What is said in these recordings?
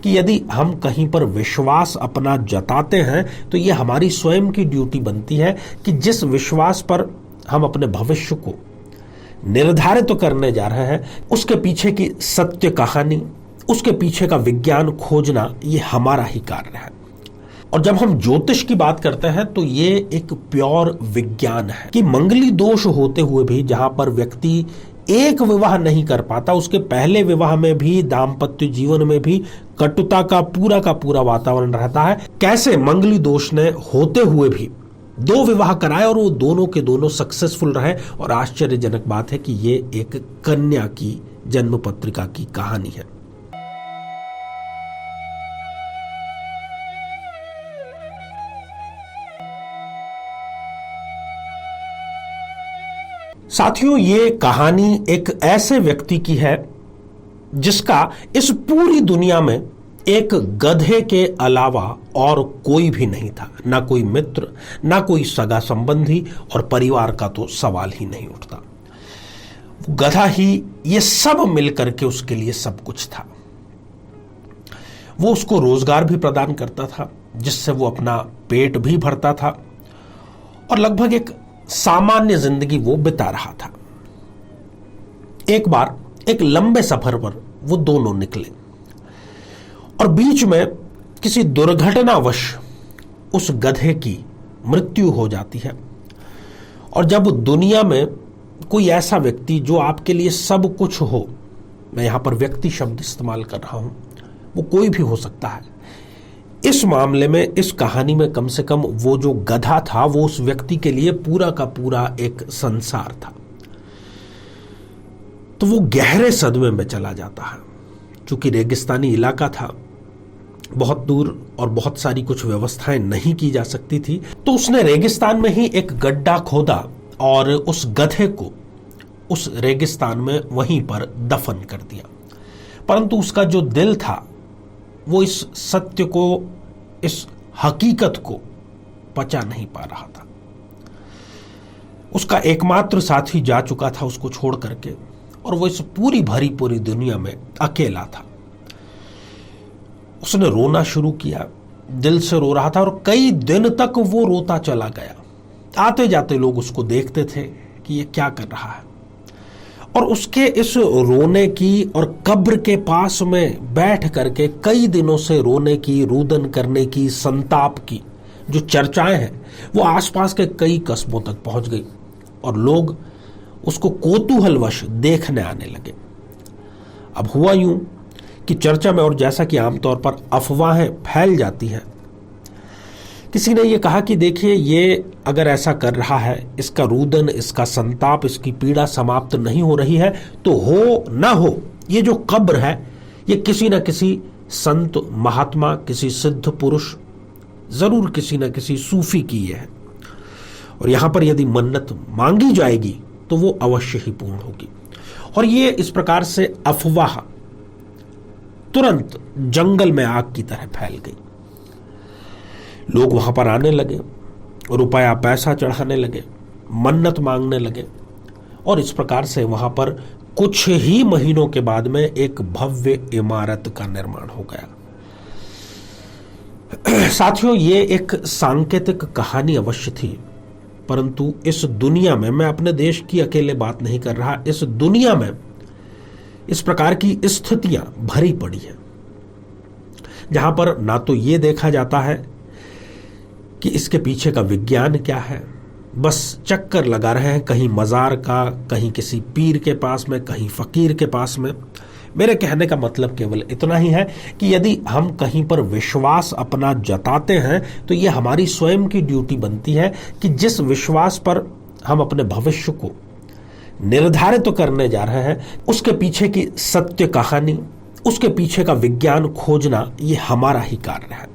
कि यदि हम कहीं पर विश्वास अपना जताते हैं तो ये हमारी स्वयं की ड्यूटी बनती है कि जिस विश्वास पर हम अपने भविष्य को निर्धारित तो करने जा रहे हैं, उसके पीछे की सत्य कहानी, उसके पीछे का विज्ञान खोजना, ये हमारा ही कार्य है। और जब हम ज्योतिष की बात करते हैं तो ये एक प्योर विज्ञान है कि मंगली दोष होते हुए भी जहां पर व्यक्ति एक विवाह नहीं कर पाता, उसके पहले विवाह में भी, दाम्पत्य जीवन में भी कटुता का पूरा वातावरण रहता है। कैसे मंगली दोष ने होते हुए भी 2 विवाह कराए और वो दोनों के दोनों सक्सेसफुल रहे। और आश्चर्यजनक बात है कि ये एक कन्या की जन्म पत्रिका की कहानी है। साथियों, ये कहानी एक ऐसे व्यक्ति की है जिसका इस पूरी दुनिया में एक गधे के अलावा और कोई भी नहीं था। ना कोई मित्र, ना कोई सगा संबंधी, और परिवार का तो सवाल ही नहीं उठता। गधा ही ये सब मिलकर के उसके लिए सब कुछ था। वो उसको रोजगार भी प्रदान करता था जिससे वो अपना पेट भी भरता था और लगभग एक सामान्य जिंदगी वो बिता रहा था। एक बार एक लंबे सफर पर वो दोनों निकले और बीच में किसी दुर्घटनावश उस गधे की मृत्यु हो जाती है। और जब दुनिया में कोई ऐसा व्यक्ति जो आपके लिए सब कुछ हो, मैं यहां पर व्यक्ति शब्द इस्तेमाल कर रहा हूं, वो कोई भी हो सकता है। इस मामले में, इस कहानी में कम से कम वो जो गधा था वो उस व्यक्ति के लिए पूरा का पूरा एक संसार था। तो वो गहरे सदमे में चला जाता है। चूंकि रेगिस्तानी इलाका था, बहुत दूर और बहुत सारी कुछ व्यवस्थाएं नहीं की जा सकती थी, तो उसने रेगिस्तान में ही एक गड्ढा खोदा और उस गधे को उस रेगिस्तान में वहीं पर दफन कर दिया। परंतु उसका जो दिल था वो इस सत्य को, इस हकीकत को पचा नहीं पा रहा था। उसका एकमात्र साथी जा चुका था उसको छोड़ करके, और वो इस पूरी भरी पूरी दुनिया में अकेला था। उसने रोना शुरू किया, दिल से रो रहा था और कई दिन तक वो रोता चला गया। आते जाते लोग उसको देखते थे कि ये क्या कर रहा है, और उसके इस रोने की और कब्र के पास में बैठ करके कई दिनों से रोने की, रुदन करने की, संताप की जो चर्चाएं हैं वो आसपास के कई कस्बों तक पहुंच गई और लोग उसको कौतूहलवश देखने आने लगे। अब हुआ यूं कि चर्चा में, और जैसा कि आमतौर पर अफवाहें फैल जाती हैं, किसी ने यह कहा कि देखिए, ये अगर ऐसा कर रहा है, इसका रुदन, इसका संताप, इसकी पीड़ा समाप्त नहीं हो रही है, तो हो ना हो ये जो कब्र है ये किसी न किसी संत महात्मा, किसी सिद्ध पुरुष, जरूर किसी न किसी सूफी की ये है, और यहां पर यदि मन्नत मांगी जाएगी तो वो अवश्य ही पूर्ण होगी। और ये इस प्रकार से अफवाह तुरंत जंगल में आग की तरह फैल गई। लोग वहां पर आने लगे, रुपया पैसा चढ़ाने लगे, मन्नत मांगने लगे, और इस प्रकार से वहां पर कुछ ही महीनों के बाद में एक भव्य इमारत का निर्माण हो गया। साथियों, ये एक सांकेतिक कहानी अवश्य थी, परंतु इस दुनिया में, मैं अपने देश की अकेले बात नहीं कर रहा, इस दुनिया में इस प्रकार की स्थितियां भरी पड़ी हैं जहां पर ना तो ये देखा जाता है कि इसके पीछे का विज्ञान क्या है, बस चक्कर लगा रहे हैं कहीं मजार का, कहीं किसी पीर के पास में, कहीं फकीर के पास में। मेरे कहने का मतलब केवल इतना ही है कि यदि हम कहीं पर विश्वास अपना जताते हैं तो ये हमारी स्वयं की ड्यूटी बनती है कि जिस विश्वास पर हम अपने भविष्य को निर्धारित तो करने जा रहे हैं, उसके पीछे की सत्य कहानी, उसके पीछे का विज्ञान खोजना, ये हमारा ही कार्य है।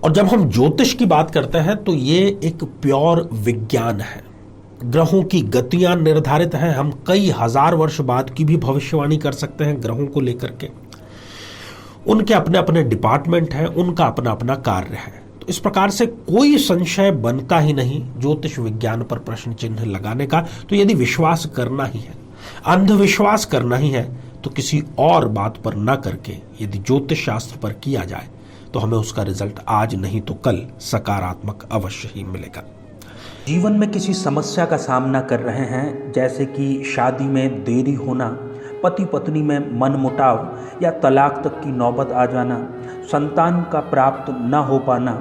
और जब हम ज्योतिष की बात करते हैं तो ये एक प्योर विज्ञान है। ग्रहों की गतियां निर्धारित हैं, हम कई हजार वर्ष बाद की भी भविष्यवाणी कर सकते हैं ग्रहों को लेकर के। उनके अपने अपने डिपार्टमेंट हैं, उनका अपना अपना कार्य है। तो इस प्रकार से कोई संशय बनता ही नहीं ज्योतिष विज्ञान पर प्रश्न चिन्ह लगाने का। तो यदि विश्वास करना ही है, अंधविश्वास करना ही है, तो किसी और बात पर न करके यदि ज्योतिष शास्त्र पर किया जाए तो हमें उसका रिजल्ट आज नहीं तो कल सकारात्मक अवश्य ही मिलेगा। जीवन में किसी समस्या का सामना कर रहे हैं, जैसे कि शादी में देरी होना, पति पत्नी में मनमुटाव या तलाक तक की नौबत आ जाना, संतान का प्राप्त न हो पाना,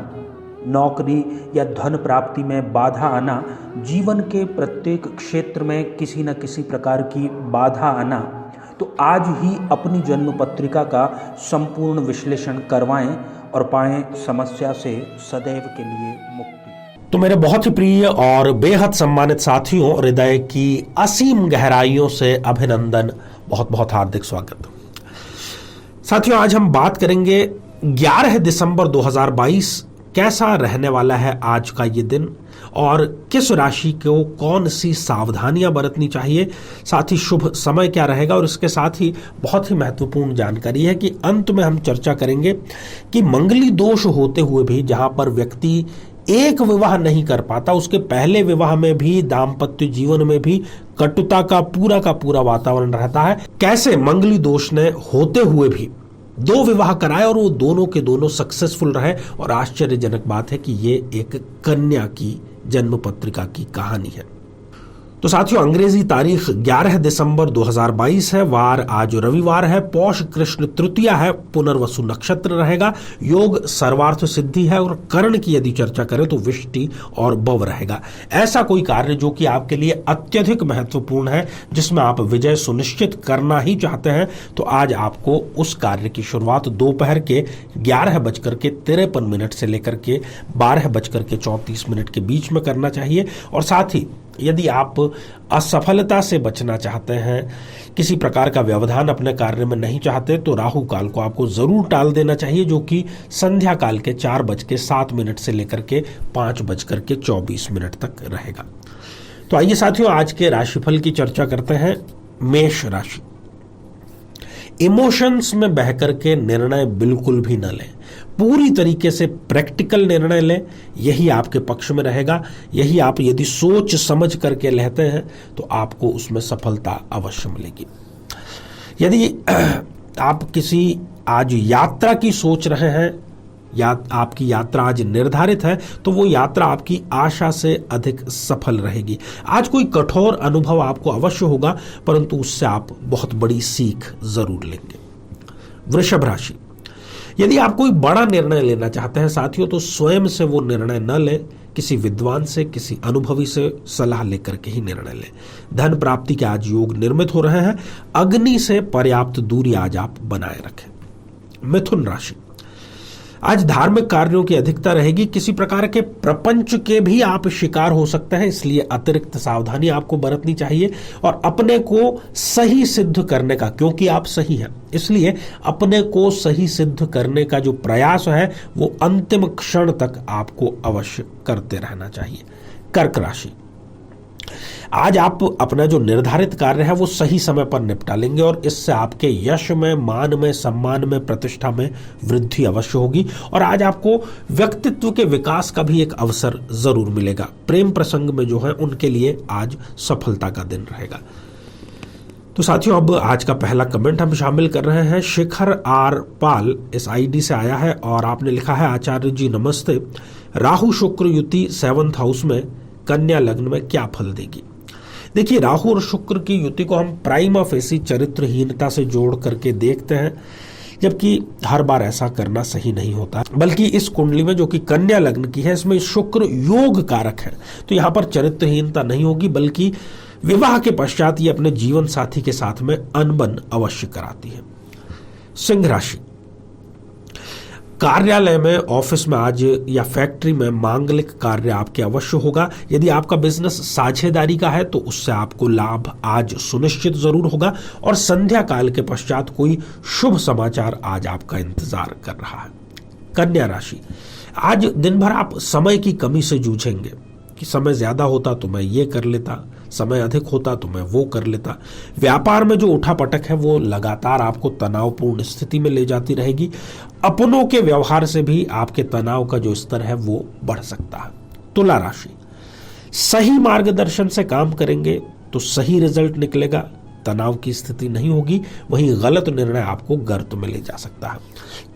नौकरी या धन प्राप्ति में बाधा आना, जीवन के प्रत्येक क्षेत्र में किसी न किसी प्रकार की बाधा आना, तो आज ही अपनी जन्म पत्रिका का संपूर्ण विश्लेषण करवाएं और पाएं समस्या से सदैव के लिए मुक्ति। तो मेरे बहुत ही प्रिय और बेहद सम्मानित साथियों, हृदय की असीम गहराइयों से अभिनंदन, बहुत बहुत हार्दिक स्वागत। साथियों, आज हम बात करेंगे 11 दिसंबर 2022 कैसा रहने वाला है आज का ये दिन और किस राशि को कौन सी सावधानियां बरतनी चाहिए, साथ ही शुभ समय क्या रहेगा। और इसके साथ ही बहुत ही महत्वपूर्ण जानकारी है कि अंत में हम चर्चा करेंगे कि मंगली दोष होते हुए भी जहां पर व्यक्ति एक विवाह नहीं कर पाता, उसके पहले विवाह में भी, दाम्पत्य जीवन में भी कटुता का पूरा वातावरण रहता है। कैसे मंगली दोष ने होते हुए भी 2 विवाह कराए और वो दोनों के दोनों सक्सेसफुल रहे। और आश्चर्यजनक बात है कि ये एक कन्या की जन्म पत्रिका की कहानी है। तो साथियों, अंग्रेजी तारीख 11 दिसंबर 2022 है, वार आज रविवार है, पौष कृष्ण तृतीया है, पुनर्वसु नक्षत्र रहेगा, योग सर्वार्थ सिद्धि है और कर्ण की यदि चर्चा करें तो विष्टि और बव रहेगा। ऐसा कोई कार्य जो कि आपके लिए अत्यधिक महत्वपूर्ण है, जिसमें आप विजय सुनिश्चित करना ही चाहते हैं, तो आज आपको उस कार्य की शुरुआत दोपहर के 11:53 से लेकर के 12:34 के बीच में करना चाहिए। और साथ ही यदि आप असफलता से बचना चाहते हैं, किसी प्रकार का व्यवधान अपने कार्य में नहीं चाहते, तो राहु काल को आपको जरूर टाल देना चाहिए, जो कि संध्या काल के 4:07 से लेकर के 5:24 तक रहेगा। तो आइए साथियों, आज के राशिफल की चर्चा करते हैं। मेष राशि, इमोशंस में बहकर के निर्णय बिल्कुल भी न लें, पूरी तरीके से प्रैक्टिकल निर्णय लें, यही आपके पक्ष में रहेगा। यही आप यदि सोच समझ करके लेते हैं तो आपको उसमें सफलता अवश्य मिलेगी। यदि आप किसी आज यात्रा की सोच रहे हैं या आपकी यात्रा आज निर्धारित है, तो वो यात्रा आपकी आशा से अधिक सफल रहेगी। आज कोई कठोर अनुभव आपको अवश्य होगा, परंतु उससे आप बहुत बड़ी सीख जरूर लेंगे। वृषभ राशि, यदि आप कोई बड़ा निर्णय लेना चाहते हैं साथियों, तो स्वयं से वो निर्णय न लें, किसी विद्वान से, किसी अनुभवी से सलाह लेकर के ही निर्णय लें। धन प्राप्ति के आज योग निर्मित हो रहे हैं, अग्नि से पर्याप्त दूरी आज आप बनाए रखें। मिथुन राशि, आज धार्मिक कार्यों की अधिकता रहेगी, किसी प्रकार के प्रपंच के भी आप शिकार हो सकते हैं, इसलिए अतिरिक्त सावधानी आपको बरतनी चाहिए। और अपने को सही सिद्ध करने का, क्योंकि आप सही हैं, इसलिए अपने को सही सिद्ध करने का जो प्रयास है वो अंतिम क्षण तक आपको अवश्य करते रहना चाहिए। कर्क राशि, आज आप अपना जो निर्धारित कार्य है वो सही समय पर निपटा लेंगे और इससे आपके यश में, मान में, सम्मान में, प्रतिष्ठा में वृद्धि अवश्य होगी। और आज आपको व्यक्तित्व के विकास का भी एक अवसर जरूर मिलेगा। प्रेम प्रसंग में जो है उनके लिए आज सफलता का दिन रहेगा। तो साथियों, अब आज का पहला कमेंट हम शामिल कर रहे हैं। शिखर आर पाल इस आईडी से आया है और आपने लिखा है, आचार्य जी नमस्ते, राहु शुक्र युति 7th हाउस में कन्या लग्न में क्या फल देगी। देखिए, राहु और शुक्र की युति को हम प्राइमा फेसी चरित्रहीनता से जोड़ करके देखते हैं, जबकि हर बार ऐसा करना सही नहीं होता, बल्कि इस कुंडली में जो कि कन्या लग्न की है, इसमें शुक्र योग कारक है, तो यहाँ पर चरित्रहीनता नहीं होगी, बल्कि विवाह के पश्चात ये अपने जीवन साथी के साथ में अनबन अवश्य कराती है। सिंह राशि, कार्यालय में, ऑफिस में आज या फैक्ट्री में मांगलिक कार्य आपके अवश्य होगा। यदि आपका बिजनेस साझेदारी का है तो उससे आपको लाभ आज सुनिश्चित जरूर होगा। और संध्या काल के पश्चात कोई शुभ समाचार आज आपका इंतजार कर रहा है। कन्या राशि, आज दिन भर आप समय की कमी से जूझेंगे कि समय ज्यादा होता तो मैं ये कर लेता, समय अधिक होता तो मैं वो कर लेता। व्यापार में जो उठापटक है वो लगातार आपको तनावपूर्ण स्थिति में ले जाती रहेगी। अपनों के व्यवहार से भी आपके तनाव का जो स्तर है वो बढ़ सकता है। तुला राशि, सही मार्गदर्शन से काम करेंगे तो सही रिजल्ट निकलेगा, तनाव की स्थिति नहीं होगी, वहीं गलत निर्णय आपको गर्त में ले जा सकता है।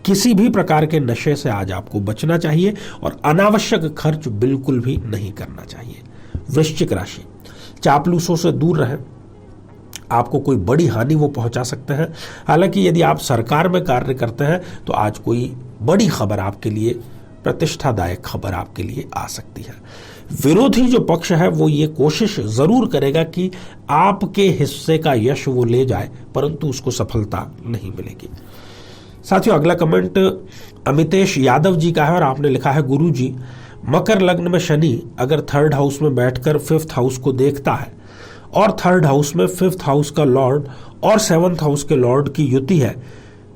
किसी भी प्रकार के नशे से आज आपको बचना चाहिए और अनावश्यक खर्च बिल्कुल भी नहीं करना चाहिए। वृश्चिक राशि, चापलूसों से दूर रहें, आपको कोई बड़ी हानि वो पहुंचा सकते हैं। हालांकि यदि आप सरकार में कार्य करते हैं तो आज कोई बड़ी खबर आपके लिए, प्रतिष्ठादायक खबर आपके लिए आ सकती है। विरोधी जो पक्ष है वो ये कोशिश जरूर करेगा कि आपके हिस्से का यश वो ले जाए, परंतु उसको सफलता नहीं मिलेगी। साथियों, अगला कमेंट अमितेश यादव जी का है और आपने लिखा है, गुरु जी, मकर लग्न में शनि अगर 3rd हाउस में बैठकर 5th हाउस को देखता है और 3rd हाउस में 5th हाउस का लॉर्ड और 7th हाउस के लॉर्ड की युति है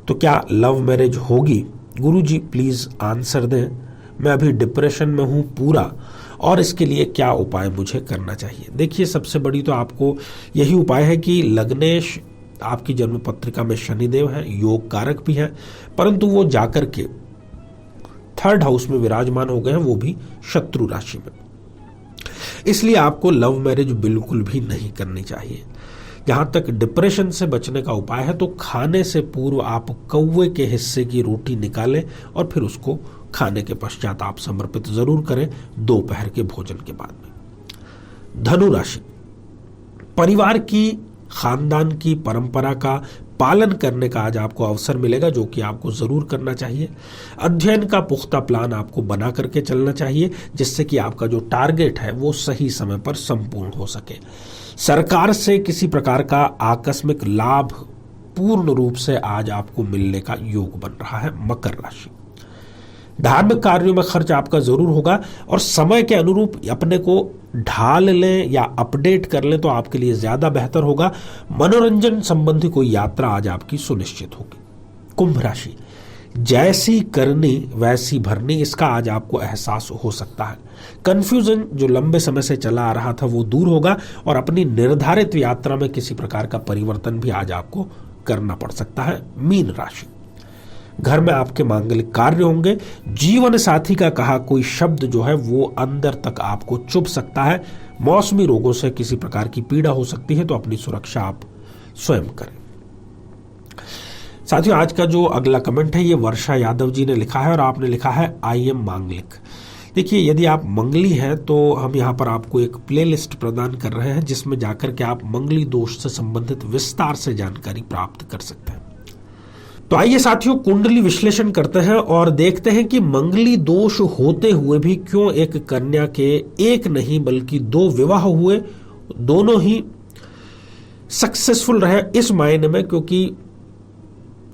तो क्या लव मैरिज होगी? गुरु जी प्लीज आंसर दें, मैं अभी डिप्रेशन में हूं पूरा, और इसके लिए क्या उपाय मुझे करना चाहिए? देखिए, सबसे बड़ी तो आपको यही उपाय है कि लग्नेश आपकी जन्म पत्रिका में शनिदेव है, योग कारक भी है, परंतु वो जाकर के 3rd हाउस में विराजमान हो गए हैं, वो भी शत्रु राशि में। इसलिए आपको लव मैरिज बिल्कुल भी नहीं करनी चाहिए। जहां तक डिप्रेशन से बचने का उपाय है तो खाने से पूर्व आप कौवे के हिस्से की रोटी निकालें और फिर उसको खाने के पश्चात आप समर्पित जरूर करें दोपहर के भोजन के बाद में। धनु राशि, परिवार की, खानदान की परंपरा का पालन करने का आज आपको अवसर मिलेगा, जो कि आपको जरूर करना चाहिए। अध्ययन का पुख्ता प्लान आपको बना करके चलना चाहिए, जिससे कि आपका जो टारगेट है वो सही समय पर संपूर्ण हो सके। सरकार से किसी प्रकार का आकस्मिक लाभ पूर्ण रूप से आज आपको मिलने का योग बन रहा है। मकर राशि, धार्मिक कार्यों में खर्च आपका जरूर होगा और समय के अनुरूप अपने को ढाल लें या अपडेट कर लें तो आपके लिए ज्यादा बेहतर होगा। मनोरंजन संबंधी कोई यात्रा आज आपकी सुनिश्चित होगी। कुंभ राशि, जैसी करनी वैसी भरनी, इसका आज आपको एहसास हो सकता है। कंफ्यूजन जो लंबे समय से चला आ रहा था वो दूर होगा और अपनी निर्धारित यात्रा में किसी प्रकार का परिवर्तन भी आज आपको करना पड़ सकता है। मीन राशि, घर में आपके मांगलिक कार्य होंगे। जीवन साथी का कहा कोई शब्द जो है वो अंदर तक आपको चुभ सकता है। मौसमी रोगों से किसी प्रकार की पीड़ा हो सकती है, तो अपनी सुरक्षा आप स्वयं करें। साथियों, आज का जो अगला कमेंट है ये वर्षा यादव जी ने लिखा है और आपने लिखा है, आई एम मांगलिक। देखिए, यदि आप मंगली हैं तो हम यहाँ पर आपको एक प्लेलिस्ट प्रदान कर रहे हैं जिसमें जाकर के आप मंगली दोष से संबंधित विस्तार से जानकारी प्राप्त कर सकते हैं। तो आइए साथियों, कुंडली विश्लेषण करते हैं और देखते हैं कि मंगली दोष होते हुए भी क्यों एक कन्या के एक नहीं बल्कि 2 विवाह हुए, दोनों ही सक्सेसफुल रहे। इस मायने में क्योंकि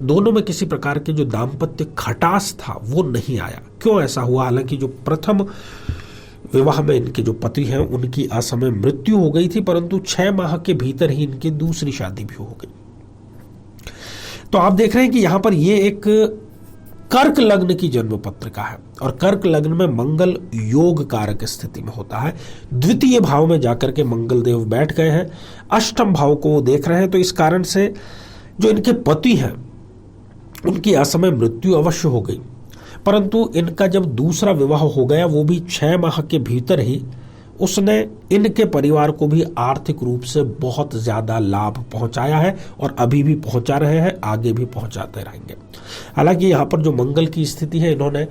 दोनों में किसी प्रकार के जो दाम्पत्य खटास था वो नहीं आया। क्यों ऐसा हुआ? हालांकि जो प्रथम विवाह में इनके जो पति हैं उनकी असमय मृत्यु हो गई थी, परंतु 6 माह के भीतर ही इनकी दूसरी शादी भी हो गई। तो आप देख रहे हैं कि यहां पर ये एक कर्क लग्न की जन्म पत्रिका है और कर्क लग्न में मंगल योग कारक स्थिति में होता है। द्वितीय भाव में जाकर के मंगल देव बैठ गए हैं, अष्टम भाव को वो देख रहे हैं। तो इस कारण से जो इनके पति हैं उनकी असमय मृत्यु अवश्य हो गई, परंतु इनका जब दूसरा विवाह हो गया वो भी 6 माह के भीतर ही उसने इनके परिवार को भी आर्थिक रूप से बहुत ज्यादा लाभ पहुंचाया है और अभी भी पहुंचा रहे हैं, आगे भी पहुंचाते रहेंगे। हालांकि यहाँ पर जो मंगल की स्थिति है, इन्होंने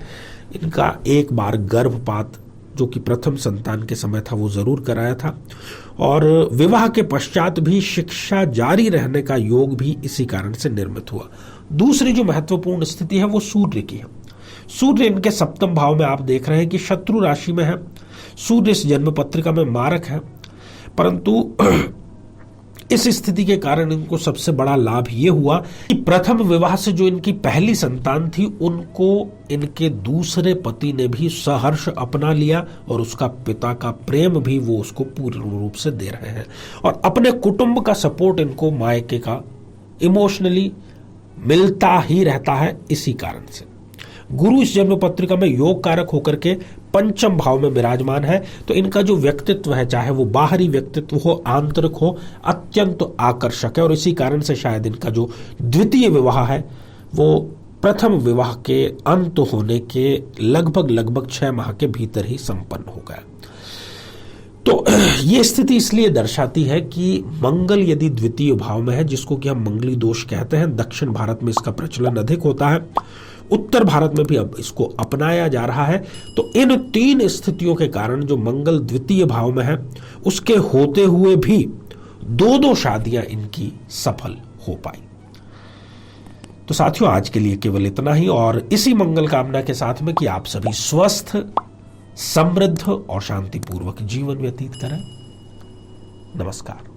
इनका एक बार गर्भपात जो कि प्रथम संतान के समय था वो जरूर कराया था और विवाह के पश्चात भी शिक्षा जारी रहने का योग भी इसी कारण से निर्मित हुआ। दूसरी जो महत्वपूर्ण स्थिति है वो सूर्य की है। सूर्य इनके सप्तम भाव में आप देख रहे हैं कि शत्रु राशि में है। सूर्य इस जन्म पत्रिका में मारक है, परंतु इस स्थिति के कारण इनको सबसे बड़ा लाभ ये हुआ कि प्रथम विवाह से जो इनकी पहली संतान थी उनको इनके दूसरे पति ने भी सहर्ष अपना लिया और उसका पिता का प्रेम भी वो उसको पूर्ण रूप से दे रहे हैं और अपने कुटुंब का सपोर्ट इनको मायके का इमोशनली मिलता ही रहता है। इसी कारण से गुरु इस जन्म पत्रिका में योग कारक होकर के पंचम भाव में विराजमान है, तो इनका जो व्यक्तित्व है, चाहे वो बाहरी व्यक्तित्व हो आंतरिक हो, अत्यंत आकर्षक है और इसी कारण से शायद इनका जो द्वितीय विवाह है वो प्रथम विवाह के अंत होने के लगभग 6 माह के भीतर ही संपन्न हो गया। तो ये स्थिति इसलिए दर्शाती है कि मंगल यदि द्वितीय भाव में है, जिसको कि हम मंगली दोष कहते हैं, दक्षिण भारत में इसका प्रचलन अधिक होता है, उत्तर भारत में भी अब इसको अपनाया जा रहा है। तो इन 3 स्थितियों के कारण जो मंगल द्वितीय भाव में है, उसके होते हुए भी 2-2 शादियां इनकी सफल हो पाई। तो साथियों, आज के लिए केवल इतना ही, और इसी मंगल कामना के साथ में कि आप सभी स्वस्थ, समृद्ध और शांतिपूर्वक जीवन व्यतीत करें। नमस्कार।